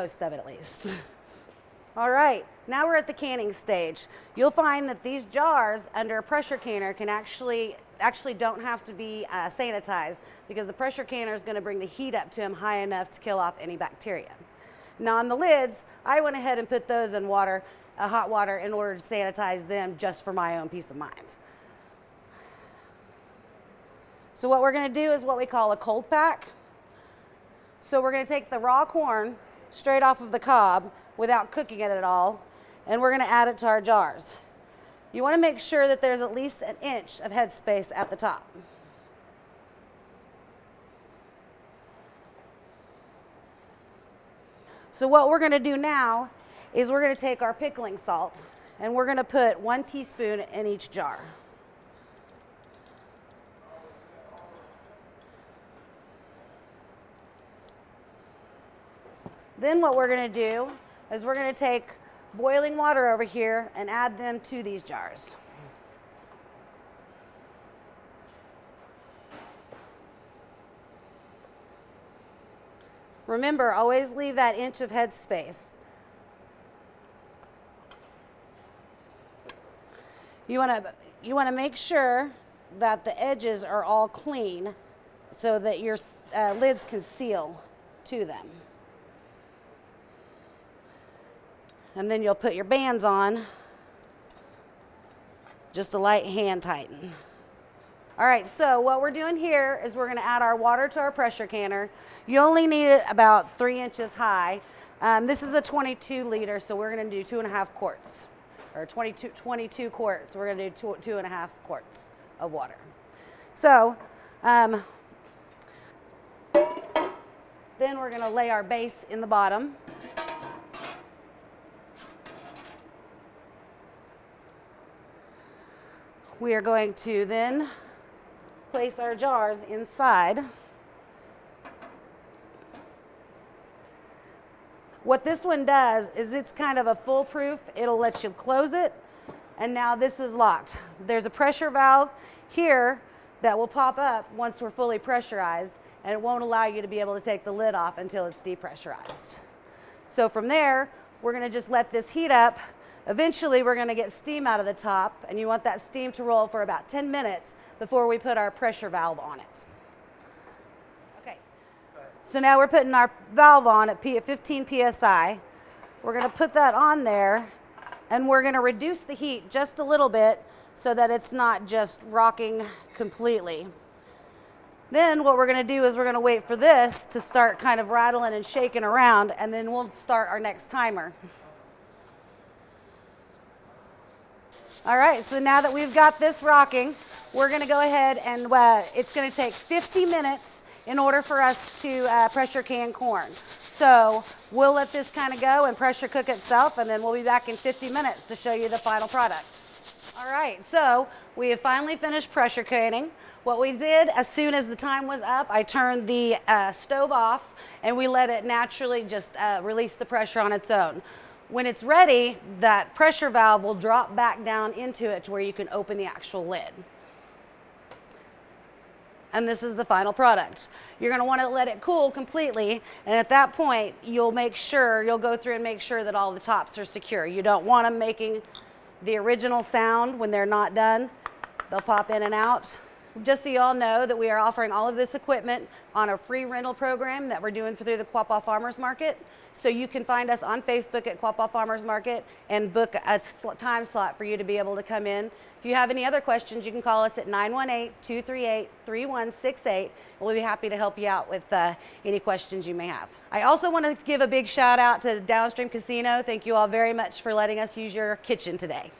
most of it at least. All right, now we're at the canning stage. You'll find that these jars under a pressure canner can actually don't have to be sanitized, because the pressure canner is going to bring the heat up to them high enough to kill off any bacteria. Now on the lids, I went ahead and put those in water, hot water, in order to sanitize them just for my own peace of mind. So what we're going to do is what we call a cold pack. So we're going to take the raw corn straight off of the cob without cooking it at all, and we're going to add it to our jars. You want to make sure that there's at least an inch of headspace at the top. So what we're going to do now is we're going to take our pickling salt, and we're going to put 1 teaspoon in each jar. Then what we're going to do is we're going to take boiling water over here and add them to these jars. Remember, always leave that inch of headspace. You want to make sure that the edges are all clean so that your lids can seal to them. And then you'll put your bands on, just a light hand tighten. All right, so what we're doing here is we're going to add our water to our pressure canner. You only need it about 3 inches high. This is a 22 liter, so we're going to do 2.5 quarts, or 22 quarts. We're going to do 2.5 quarts of water. So then we're going to lay our base in the bottom. We are going to then place our jars inside. What this one does is it's kind of a foolproof. It'll let you close it, and now this is locked. There's a pressure valve here that will pop up once we're fully pressurized, and it won't allow you to be able to take the lid off until it's depressurized. So from there, we're going to just let this heat up. Eventually, we're going to get steam out of the top, and you want that steam to roll for about 10 minutes before we put our pressure valve on it. Okay, so now we're putting our valve on at 15 psi. We're going to put that on there, and we're going to reduce the heat just a little bit so that it's not just rocking completely. Then what we're going to do is we're going to wait for this to start kind of rattling and shaking around, and then we'll start our next timer. All right, so now that we've got this rocking, we're going to go ahead and it's going to take 50 minutes in order for us to pressure can corn. So we'll let this kind of go and pressure cook itself, and then we'll be back in 50 minutes to show you the final product. All right, so we have finally finished pressure canning. What we did, as soon as the time was up, I turned the stove off, and we let it naturally just release the pressure on its own. When it's ready, that pressure valve will drop back down into it to where you can open the actual lid. And this is the final product. You're going to want to let it cool completely, and at that point, you'll go through and make sure that all the tops are secure. You don't want them making the original sound when they're not done. They'll pop in and out. Just so you all know that we are offering all of this equipment on a free rental program that we're doing through the Quapaw Farmers Market. So you can find us on Facebook at Quapaw Farmers Market and book a time slot for you to be able to come in. If you have any other questions, you can call us at 918-238-3168, and we'll be happy to help you out with any questions you may have. I also want to give a big shout out to Downstream Casino. Thank you all very much for letting us use your kitchen today.